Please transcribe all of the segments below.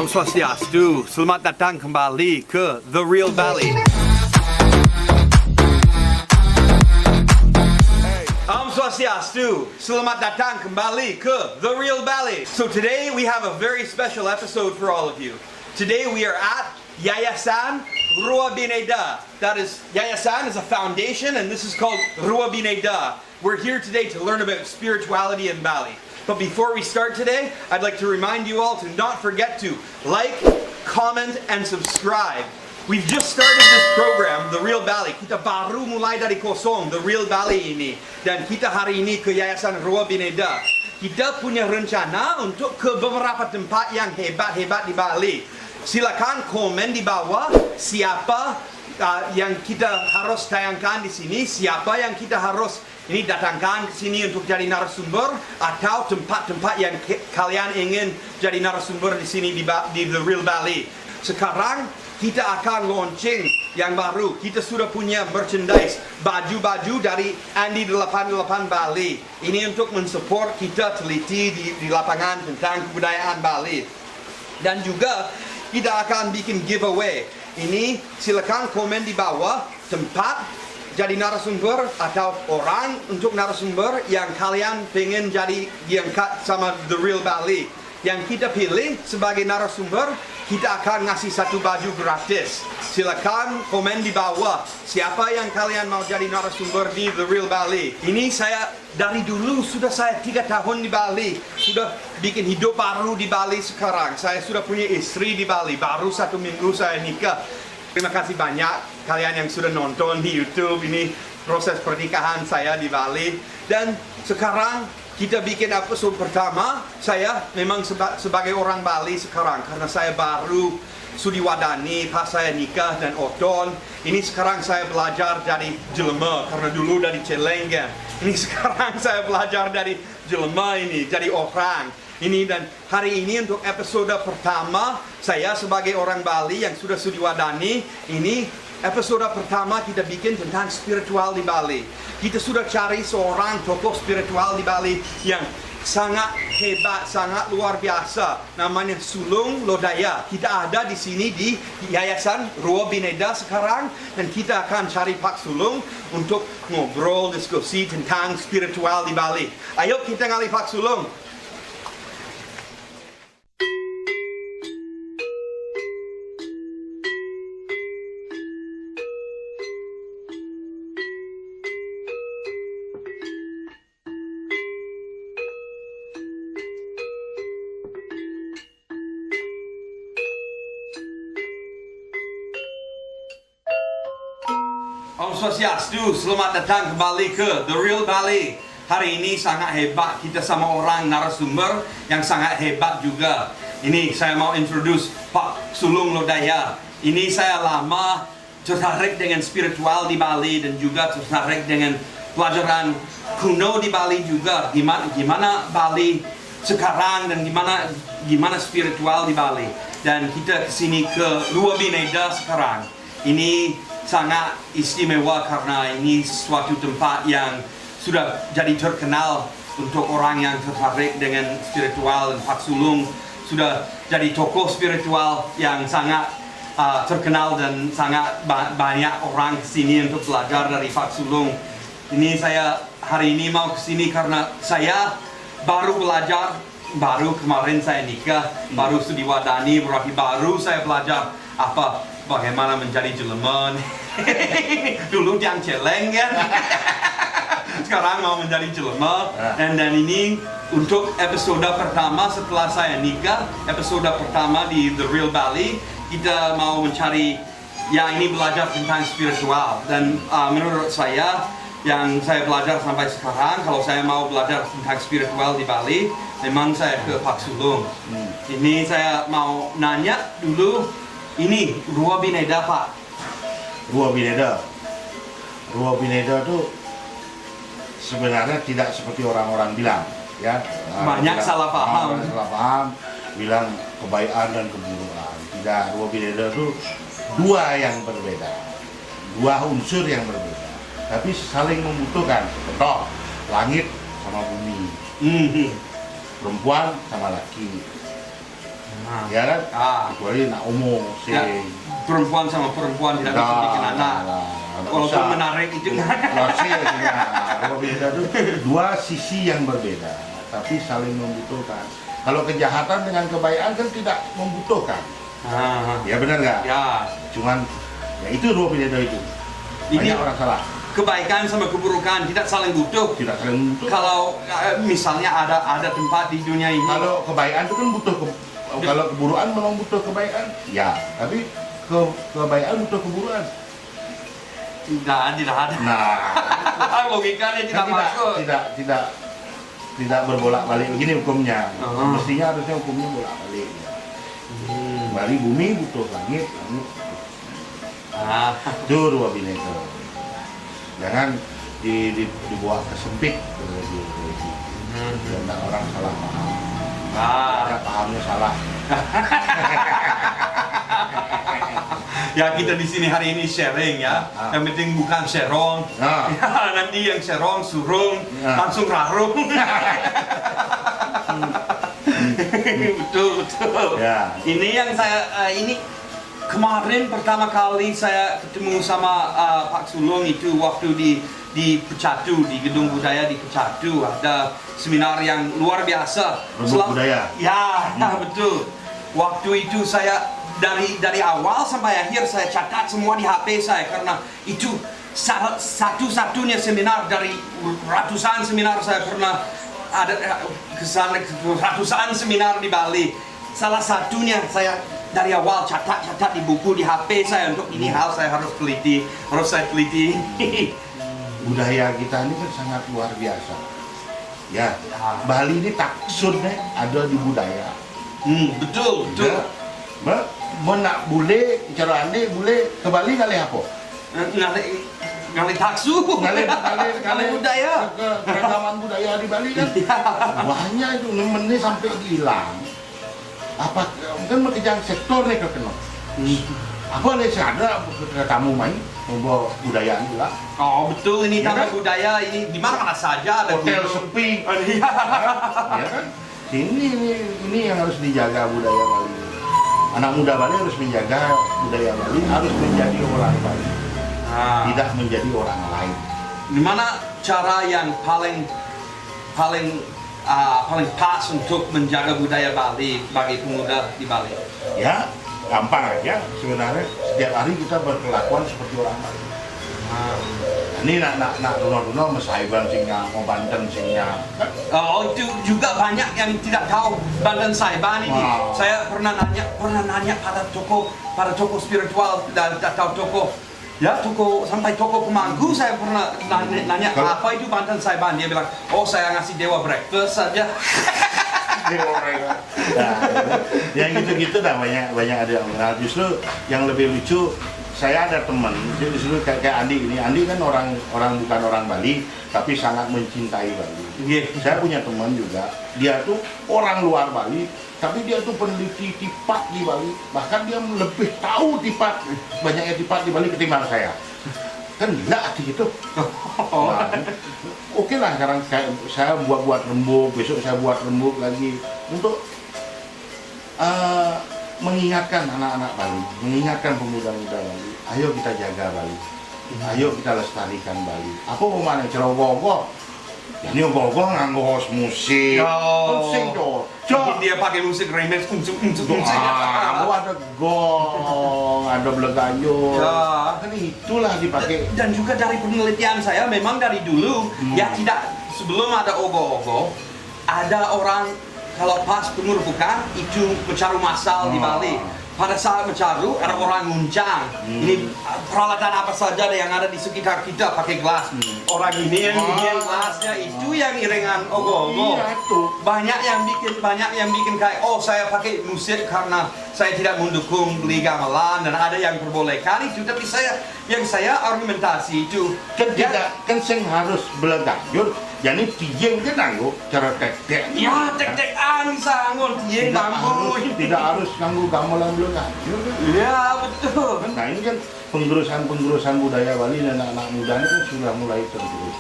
Om Swastiastu, selamat datang kembali ke The Real Valley. Om Swastiastu, selamat datang kembali ke The Real Valley. So today we have a very special episode for all of you. Today we are at Yayasan Rua Bineda. That is, Yayasan is a foundation and this is called Rua Bineda. We're here today to learn about spirituality in Bali. But before we start today, I'd like to remind you all to not forget to like, comment, and subscribe. We've just started this program, The Real Bali. Kita baru mulai dari kosong, The Real Bali ini. Dan kita hari ini ke Yayasan Rua Bineda. Kita punya rencana untuk ke beberapa tempat yang hebat-hebat di Bali. Silakan komen di bawah siapa yang kita harus tayangkan di sini, siapa yang kita harus ini datangkan ke sini untuk jadi narasumber, atau tempat-tempat yang kalian ingin jadi narasumber di sini di The Real Bali. Sekarang kita akan launching yang baru. Kita sudah punya merchandise, baju-baju dari Andi 88 Bali. Ini untuk mensupport kita teliti di lapangan tentang kebudayaan Bali. Dan juga kita akan bikin giveaway. Ini silakan komen di bawah tempat jadi narasumber atau orang untuk narasumber yang kalian pengen jadi diangkat sama The Real Bali. Yang kita pilih sebagai narasumber, kita akan ngasih satu baju gratis. Silakan komen di bawah siapa yang kalian mau jadi narasumber di The Real Bali. Ini saya dari dulu sudah 3 tahun di Bali, sudah bikin hidup baru di Bali sekarang. Saya sudah punya istri di Bali, baru 1 minggu saya nikah. Terima kasih banyak kalian yang sudah nonton di YouTube ini proses pernikahan saya di Bali. Dan sekarang kita bikin episode pertama. Saya memang sebagai orang Bali sekarang, karena saya baru sudiwadani pas saya nikah dan oton. Ini sekarang saya belajar dari jelema, karena dulu dari Celengan. Ini sekarang saya belajar dari jelema ini, jadi orang. Ini dan hari ini untuk episode pertama saya sebagai orang Bali yang sudah sudiwadani. Ini episode pertama kita bikin tentang spiritual di Bali. Kita sudah cari seorang tokoh spiritual di Bali yang sangat hebat, sangat luar biasa. Namanya Sulung Lodaya. Kita ada di sini di Yayasan Rua Bineda sekarang, dan kita akan cari Pak Sulung untuk ngobrol, diskusi tentang spiritual di Bali. Ayo kita ngali Pak Sulung. Om Swastiastu, selamat datang kembali ke The Real Bali. Hari ini sangat hebat, kita sama orang narasumber yang sangat hebat juga. Ini saya mau introduce Pak Sulung Lodaya. Ini saya lama tertarik dengan spiritual di Bali dan juga tertarik dengan pelajaran kuno di Bali juga. Gimana Bali sekarang dan gimana spiritual di Bali. Dan kita kesini ke Rua Bineda sekarang. Ini sangat istimewa karena ini suatu tempat yang sudah jadi terkenal untuk orang yang tertarik dengan spiritual, dan Pak Sulung sudah jadi tokoh spiritual yang sangat terkenal dan sangat banyak orang kesini untuk belajar dari Pak Sulung. Ini saya hari ini mau kesini karena saya baru belajar, baru kemarin saya nikah, baru sudiwadani, berarti baru saya belajar bagaimana menjadi jelema. Dulu yang celeng ya. Sekarang mau menjadi jelema. Dan ini untuk episode pertama setelah saya nikah, episode pertama di The Real Bali, kita mau mencari ini belajar tentang spiritual. Dan menurut saya yang saya belajar sampai sekarang, kalau saya mau belajar tentang spiritual di Bali, memang saya ke Pak Sulung. Ini saya mau nanya dulu, ini Rua Bineda Pak. Rua Bineda itu sebenarnya tidak seperti orang-orang bilang, ya. Banyak salah paham. Bilang kebaikan dan keburukan. Tidak, Rua Bineda itu dua yang berbeda, dua unsur yang berbeda, tapi saling membutuhkan. Contoh, langit sama bumi, perempuan sama laki, Ya kan? Ah. Kecuali nak umum sih. Ya, perempuan sama perempuan tidak bisa bikin anak. Walaupun menarik itu kan. Beda tuh dua sisi yang berbeda, tapi saling membutuhkan. Kalau kejahatan dengan kebaikan kan tidak membutuhkan. Ya benar nggak? Ya. Cuman ya itu dua beda itu. Banyak orang salah. Kebaikan sama keburukan tidak saling butuh. Tidak saling butuh. Kalau misalnya ada tempat di dunia ini. Kalau kebaikan itu kan butuh kalau keburukan memang butuh kebaikan. Ya, tapi kebaikan butuh keburukan. Tidak ada. Nah, logikanya tidak masuk. Tidak berbolak-balik begini hukumnya. Mestinya harusnya hukumnya bolak-balik. Bali bumi butuh langit butuh. Itu dua bineka. Jangan dibawa ke sempit. Jangan orang salah paham. Ada pahamnya salah. Ya kita di sini hari ini sharing ya. Yang penting bukan serong. Ya, nanti yang serong surung langsung rarung. betul. Ya. Ini yang saya ini kemarin pertama kali saya ketemu sama Pak Sulung itu waktu di Pecatu, di Gedung Budaya di Pecatu ada seminar yang luar biasa. Rembuk budaya. Ya, betul. Waktu itu saya dari awal sampai akhir saya catat semua di HP saya karena itu satu-satunya seminar dari ratusan seminar saya pernah ada kesana ratusan seminar di Bali. Salah satunya saya dari awal catat di buku di HP saya untuk ini hal saya harus saya teliti. Budaya kita ini kan sangat luar biasa. Ya, Bali ini taksudnya ada di budaya. Betul. Mau nak boleh cara ane boleh ke Bali kali apa? Ngali taksu, ngali budaya, keragaman budaya di Bali kan banyak itu nemennya sampai hilang. Apa mungkin mengejar sektor nih kena. Apa nih ada kamu main membawa budaya ini lah. Oh betul ini ya taman kan? budaya ini di mana saja ada hotel sepi. Ya kan? Ini yang harus dijaga budaya Bali. Anak muda Bali harus menjaga budaya Bali, harus menjadi orang Bali, tidak menjadi orang lain. Gimana cara yang paling pas untuk menjaga budaya Bali bagi pemuda di Bali? Ya, gampang aja sebenarnya. Setiap hari kita berkelakuan seperti orang Bali. Ini nak runo mesaiban singnya, mau Banten singnya. Oh itu juga banyak yang tidak tahu Banten Saiban ini. Saya pernah nanya pada toko spiritual dan toko sampai toko pemangku saya pernah nanya apa itu Banten Saiban. Dia bilang, oh saya ngasih dewa breakfast saja. Nah, yang gitu-gitu dah banyak ada yang mengenal. Justru yang lebih lucu, saya ada teman, justru kayak Andi ini. Andi kan orang bukan orang Bali, tapi sangat mencintai Bali. Saya punya teman juga, dia tuh orang luar Bali, tapi dia tuh peneliti tipat di Bali. Bahkan dia lebih tahu banyaknya tipat di Bali ketimbang saya. Kan gila hati gitu. Nah, oke lah sekarang saya buat rembuk, besok saya buat rembuk lagi untuk mengingatkan anak-anak Bali, mengingatkan pemuda-pemuda Bali. Ayo kita jaga Bali, ayo kita lestarikan Bali. Apa mana cerogoh? Ini ogoh nganggo musik, musik dong. Dia pakai musik remix, musik. Ada gong, ada belegayo. Kan itulah dipakai. Dan juga dari penelitian saya, memang dari dulu ya tidak sebelum ada ogoh-ogoh, ada orang kalau pas pengurbukan itu mencaru massal di Bali. Pada saat mencaru ada orang nguncang. Ini peralatan apa saja yang ada di sekitar kita pakai gelas. Orang ini yang gelasnya itu yang iringan ogoh-ogoh. Banyak yang bikin kayak saya pakai musik karena saya tidak mendukung beli gamelan dan ada yang perbolehkan itu, tapi saya argumentasi itu kan sing harus belegayur. Jadi tijeng kan nganggo cara tek-tek. Ya, tek-tekan bisa nganggo tijeng bambu. Tidak harus nganggo gamelan belegayur. Ya, betul. Nah, ini kan pengurusan budaya Bali dan anak-anak muda ini kan sudah mulai tergerus.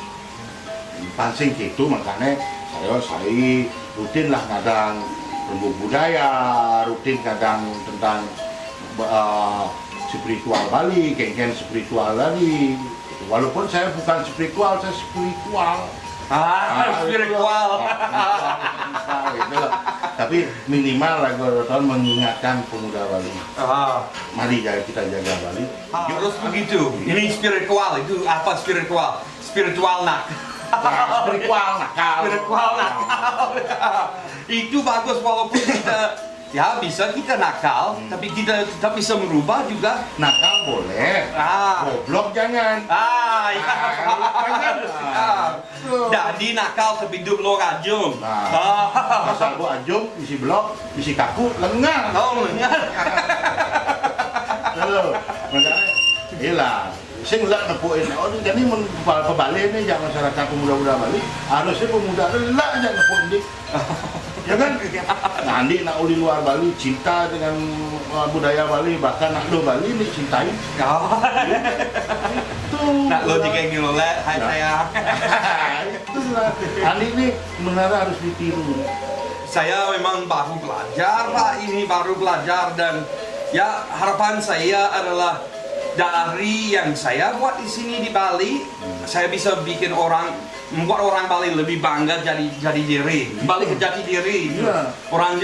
Pancing gitu, makanya saya rutin lah kadang rembuk budaya, rutin kadang tentang spiritual Bali, kengken spiritual Bali. Walaupun saya bukan spiritual, saya spiritual. Spiritual. Gitu. Tapi minimal lagu tahun mengingatkan pemuda Bali. Mari kita jaga Bali. Harus begitu. Ini spiritual. Itu apa spiritual? Spiritual nak. Spiritual nakal. Spiritual nakal. Itu bagus walaupun kita ya bisa kita nakal, tapi kita tetap bisa merubah juga. Nakal boleh. Goblok jangan. Ya. Jadi nakal tapi hidup lo rajum. Asal bu ajum, isi blok, isi kaku, lengan. Lengan. Makanya, iyalah. Sing lah nepuin, jadi pebalik ini yang masyarakat pemuda-pemuda Bali harusnya pemuda lah yang nepuin dik, ya kan? Nanti nak uli luar Bali cinta dengan budaya Bali, bahkan nak lo Bali ini cintai. Itu. Nak lo jika ingin lo lihat, hai saya. Itulah. Nanti ini benar harus ditiru. Saya memang baru belajar Pak, ini baru belajar dan ya harapan saya adalah dari yang saya buat di sini di Bali, saya bisa membuat orang Bali lebih bangga jadi diri, balik ke jati diri. Orang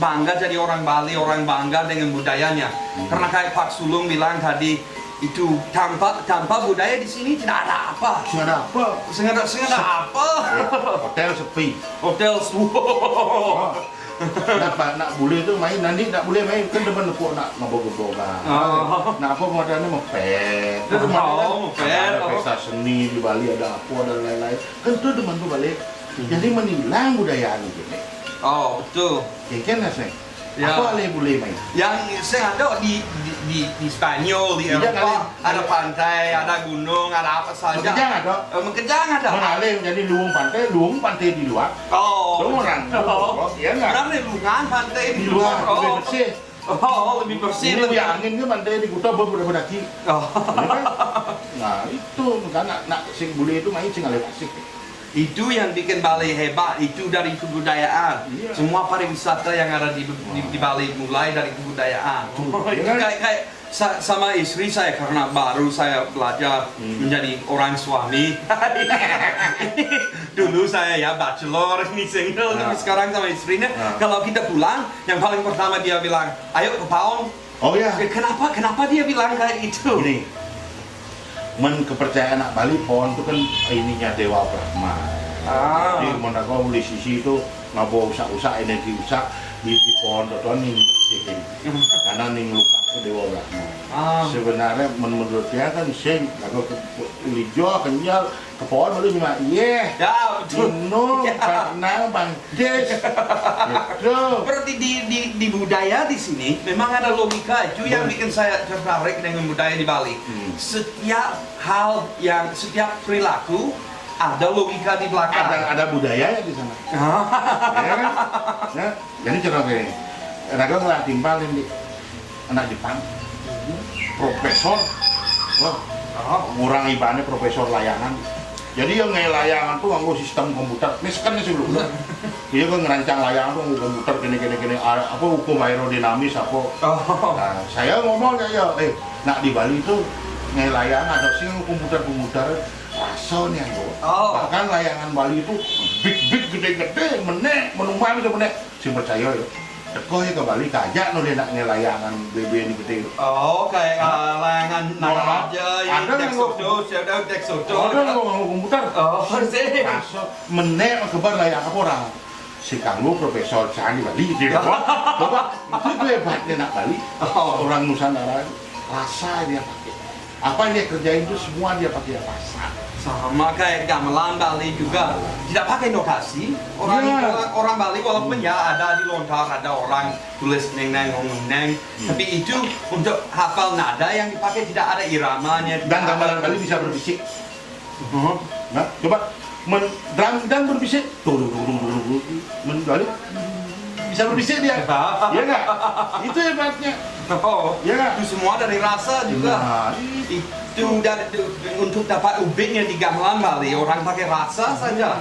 bangga jadi orang Bali, orang bangga dengan budayanya. Karena kayak Pak Sulung bilang tadi, itu tanpa budaya di sini tidak ada apa. Sengaja apa? Hotel sepi. Hotel Nak boleh tu main, nanti nak boleh main kan depan lepuk nak ngobok-ngobok nak apa modalnya mepet pesta seni di Bali ada apa dan lain-lain kan tu depan tu balik jadi menilang budaya ini betul kan nasi ya. Apa boleh main yang saya ada di Spanyol, di Eropa ada pantai, ada gunung, ada apa saja. Mengkejang ada. Mengalir jadi luung pantai di luar. Orang. Iya enggak? Orang luungan pantai di luar. Lebih bersih. Lebih bersih. Lebih angin ke pantai di Kuta berdaki. Nah itu nak sing bule itu main sing alih asik. Itu yang bikin Bali hebat, itu dari kebudayaan. Semua pariwisata yang ada di Bali mulai dari kebudayaan. Kayak sama istri saya karena baru saya belajar menjadi orang suami. Dulu saya ya bachelor, ini single, tapi sekarang sama istrinya. Kalau kita pulang, yang paling pertama dia bilang, ayo ke Paong. Oh ya. Kenapa dia bilang kayak itu? Ini. Kepercayaan anak Bali pohon itu kan ininya Dewa Brahma. Jadi mana kau beli sisi itu ngabo usak energi usak di pohon itu nih bersihin. Karena nih luka itu Dewa Brahma. Sebenarnya menurut dia kan sing kalau hijau kenyal ke pohon baru cuma iya. Ya betul. Karena Bang Des. Gitu. Berarti di budaya di sini memang ada logika itu yang bikin saya tertarik dengan budaya di Bali. Setiap perilaku ada logika di belakang. Ada budaya ya di sana. Ya kan? Ya, jadi contoh kayak Raga ngelah timpalin di anak Jepang, profesor, orang ibaratnya profesor layangan. Jadi yang layangan tuh nganggo sistem komputer. Misalkan sih dulu. Dia kan ngerancang layangan tuh nganggo komputer gini apa hukum aerodinamis apa. Nah, saya ngomong ya, nak di Bali itu ngelayangan ada sih komputer rasanya bahkan layangan Bali itu big gede menumpang itu menek sih percaya ya teko ya ke Bali kajak no dia nak ngelayangan BB ini gede kayak layangan aja ada teks foto ada ngomong komputer sih menek kebar layang apa orang si kanggo profesor Candi Bali dia coba itu hebatnya nak Bali orang Nusantara rasa dia pakai apa yang dia kerjain itu semua dia pakai rasa sama kayak gamelan Bali juga tidak pakai notasi orang Bali walaupun ya ada di lontar ada orang tulis neng ngomong neng tapi itu untuk hafal nada yang dipakai tidak ada iramanya dan gamelan Bali bisa berbisik nah coba drum berbisik Bali bisa berbisik dia ya nggak itu hebatnya itu semua dari rasa juga itu untuk dapat ubiknya di gamelan Bali orang pakai rasa saja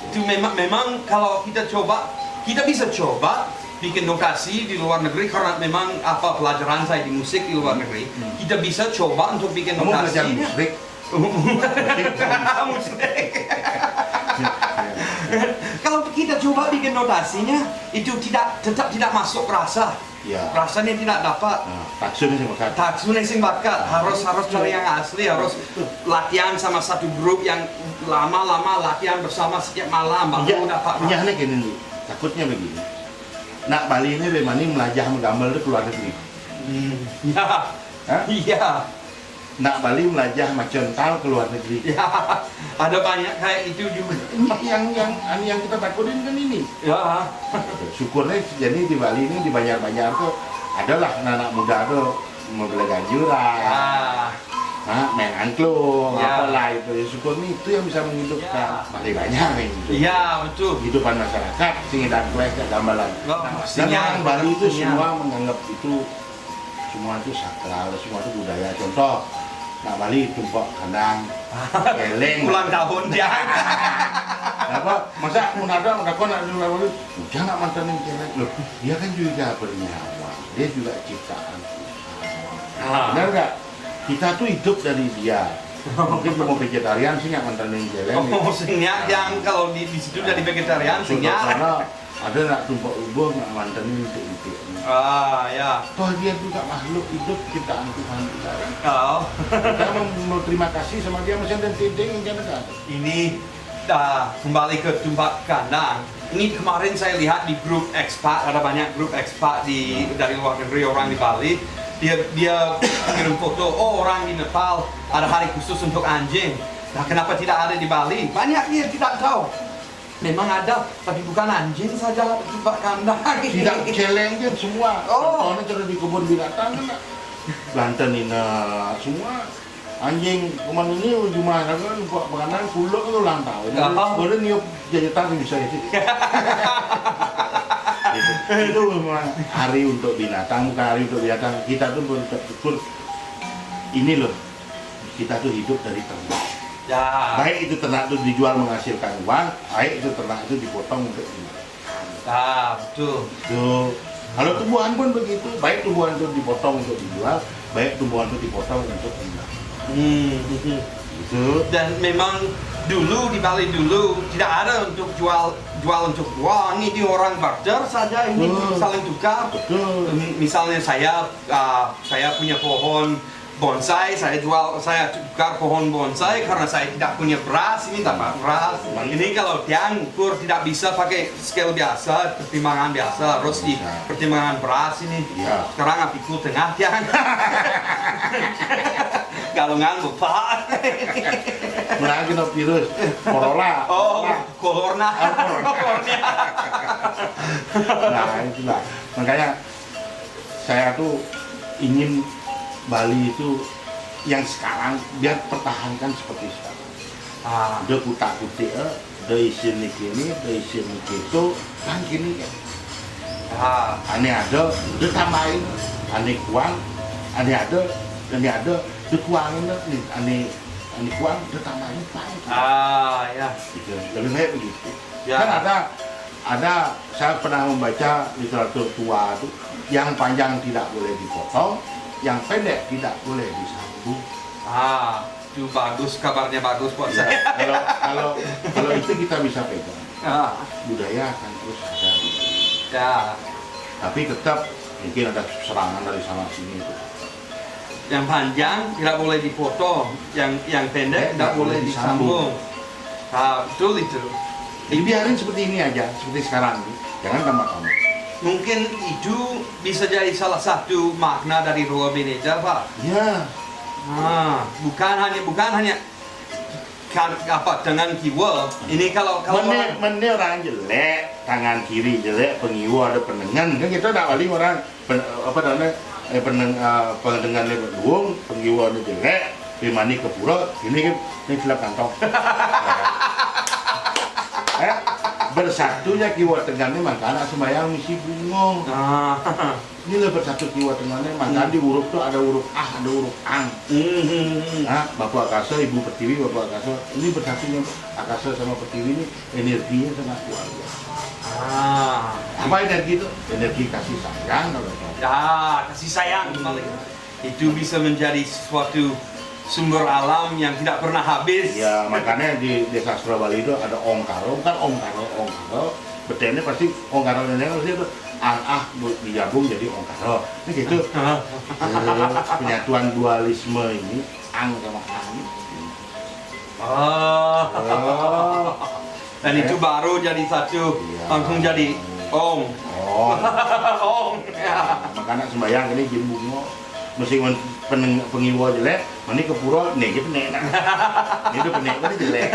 itu memang kalau kita coba kita bisa coba bikin notasi di luar negeri karena memang apa pelajaran saya di musik di luar negeri. Kita bisa coba untuk bikin Kamu belajar notasi. musik? Musik. Kalau kita coba bikin notasinya itu tetap tidak masuk rasa. Ya. Rasanya tidak dapat. Nah, taksun sih makan. Taksune sing bakat harus cari yang asli, harus latihan sama satu grup yang lama-lama latihan bersama setiap malam baru dapat. Iya, gini nih. Takutnya begini. Nak Bali ini dari mana melajah menggambar itu keluar negeri. Ya. Hah? Iya. Nak Bali melajah macontal keluar negeri. Ya. Ada banyak kayak itu juga. Ini yang kita takutin kan ini. Ya. Syukurnya jadi di Bali ini di Banjar-Banjar tuh adalah anak muda tuh mau belajar jurang. Nah, main angklung, Ya. apalah itu. Ya, syukurnya itu yang bisa menghidupkan Bali banyak nih. Iya, betul. Kehidupan masyarakat, sehingga dan kue gamelan. Dan orang Bali itu semua menganggap itu semua itu sakral, semua itu budaya. Contoh, nak Bali tumpuk kandang, keleng. Ulang tahun dia. Apa? Masa munada nak dulu jangan mantanin keleng. Loh, dia kan juga bernyawa, dia juga ciptaan. Benar nggak? Kita tuh hidup dari dia. Mungkin mau vegetarian sih nggak mantanin keleng. Oh, singnya yang kalau di situ dari vegetarian singnya. Karena ada nak tumpuk ubur nggak mantanin itu. Ya. Toh dia juga makhluk hidup ciptaan Tuhan kita. Oh. Kita mau terima kasih sama dia mesin dan tiding yang kan. Ini kembali ke tumpak kandang. Ini kemarin saya lihat di grup expat, ada banyak grup expat dari luar negeri orang di Bali. Dia kirim foto, oh orang di Nepal ada hari khusus untuk anjing. Nah kenapa tidak ada di Bali? Banyak dia tidak tahu. Memang ada, tapi bukan anjing saja tumpak kandang. Tidak celeng kan semua. Oh. Contohnya cara di kebun binatang kan. Banten ini semua anjing kemana ini cuma kan buat makanan pulau itu ulang tahun. Kemudian niup jahitan bisa itu. Itu memang hari untuk binatang, bukan hari untuk binatang. Kita tuh betul ini loh, kita tuh hidup dari ternak. Ya. Baik itu ternak itu dijual menghasilkan uang, baik itu ternak itu dipotong untuk dimakan. Betul. Tuh, kalau tumbuhan pun begitu, baik tumbuhan itu dipotong untuk dijual, baik tumbuhan itu dipotong untuk dimakan. Itu. Dan memang dulu di Bali dulu tidak ada untuk jual untuk uang. Ini di orang barter saja, ini saling tukar. Betul. Misalnya saya punya pohon bonsai, saya tukar pohon bonsai karena saya tidak punya beras, ini dapat beras. Ini kalau tiang ukur tidak bisa pakai scale biasa, pertimbangan biasa, harus di pertimbangan beras ini. Ya. Sekarang pikul tengah tiang. Galungan lupa. Lagi no virus, corona. Oh, corona. Nah itulah, makanya saya tuh ingin Bali itu yang sekarang biar pertahankan seperti sekarang. Udah kutak-kutik, udah isin ini, udah isin itu, kan gini kan. Aneh ada, udah tambahin, aneh kuang, aneh ada, udah kuangin nih, aneh kuang, udah tambahin paling. Ya. Gitu. Lebih baik begitu. Ya. Kan ada saya pernah membaca literatur tua itu yang panjang tidak boleh dipotong, yang pendek tidak boleh disambung. Itu bagus, kabarnya bagus buat Ya, saya. kalau itu kita bisa pegang, budaya akan terus ada di sini. Ya. Tapi tetap mungkin ada serangan dari sana sini itu. Yang panjang tidak boleh dipotong, yang pendek tidak boleh disambung. Betul itu. Dibiarin seperti ini aja, seperti sekarang, jangan tambah-tambah. Mungkin itu bisa jadi salah satu makna dari Rua Beneja, Pak. Ya. Bukan hanya dengan kiwa. Ini kalau Mene orang jelek, tangan kiri jelek, pengiwa ada penengan. Kan kita tak balik orang pendengar berduung, pengiwa ada jelek, dimani ke pura, ini silap kantong. Bersatunya kiwa tengahnya maka anak sembahyang misi bungong. Inilah bersatu kiwa tengahnya maka di huruf tuh ada huruf ada huruf ang. Bapak Akasa, Ibu Pertiwi, Bapak Akasa, ini bersatunya Akasa sama Pertiwi ini energinya sangat luar biasa. Ah. Apa energi itu? Energi kasih sayang kalau itu. Ya, kasih sayang kembali. Itu bisa menjadi suatu sumber alam yang tidak pernah habis. Ya makanya di desa Surabaya itu ada Ongkaro, bukan Ongkaro. Betulnya pasti Ongkaro ini pasti itu digabung jadi Ongkaro. Ini gitu. Penyatuan dualisme ini ang sama ang. Oh. Dan itu baru jadi satu, Iya. langsung jadi Om. Oh. Om. Ya. Makanya sembayang ini jin bungo mesti pengiwa jelek, mani ke pura nih gitu nih. Itu penek tadi jelek.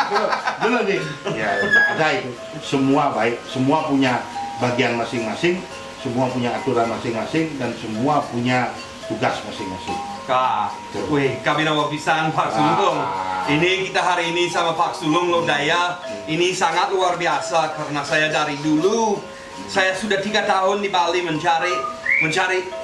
Itu dulu nih. Ya ada itu. Semua baik, semua punya bagian masing-masing, semua punya aturan masing-masing dan semua punya tugas masing-masing. Kak, wih, kami nama pisan Pak Sulung. Ini kita hari ini sama Pak Sulung Lodaya. Ini sangat luar biasa karena saya dari dulu, saya sudah 3 tahun di Bali mencari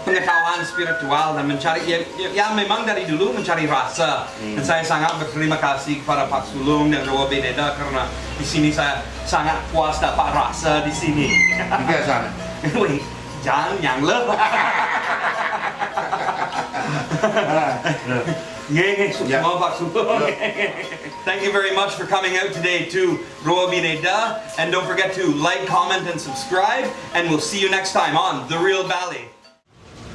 pengetahuan spiritual dan mencari ya memang dari dulu mencari rasa. Dan saya sangat berterima kasih kepada Pak Sulung dan Roa Beneda karena di sini saya sangat puas dapat rasa di sini. Tiga sana. Wih, jangan yang le. Semua Pak Sulung. Thank you very much for coming out today to Roa Bineda, and don't forget to like, comment, and subscribe, and we'll see you next time on The Real Bali.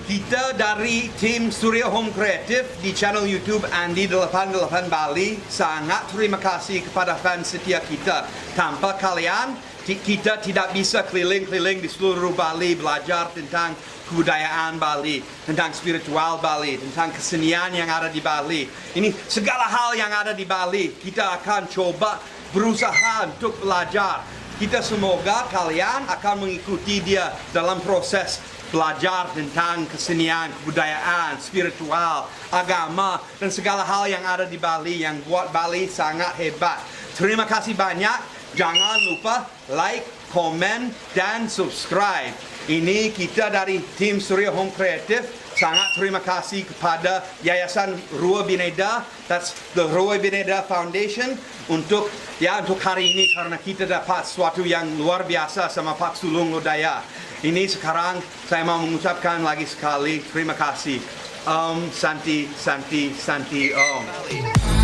Kita dari tim Surya Home Creative di channel YouTube Andi 88 Bali sangat terima kasih kepada fans setia kita. Tanpa kalian, kita tidak bisa keliling-keliling di seluruh Bali belajar tentang kebudayaan Bali, tentang spiritual Bali, tentang kesenian yang ada di Bali. Ini segala hal yang ada di Bali, kita akan coba berusaha untuk belajar. Kita semoga kalian akan mengikuti dia dalam proses belajar tentang kesenian, kebudayaan, spiritual, agama, dan segala hal yang ada di Bali yang buat Bali sangat hebat. Terima kasih banyak. Jangan lupa like, komen, dan subscribe. Ini kita dari tim Surya Home Creative. Sangat terima kasih kepada Yayasan Roa Bineda, that's the Roa Bineda Foundation, untuk hari ini karena kita dapat sesuatu yang luar biasa sama Pak Sulung Lodaya. Ini sekarang saya mau mengucapkan lagi sekali terima kasih. Om Santi Santi Santi Om.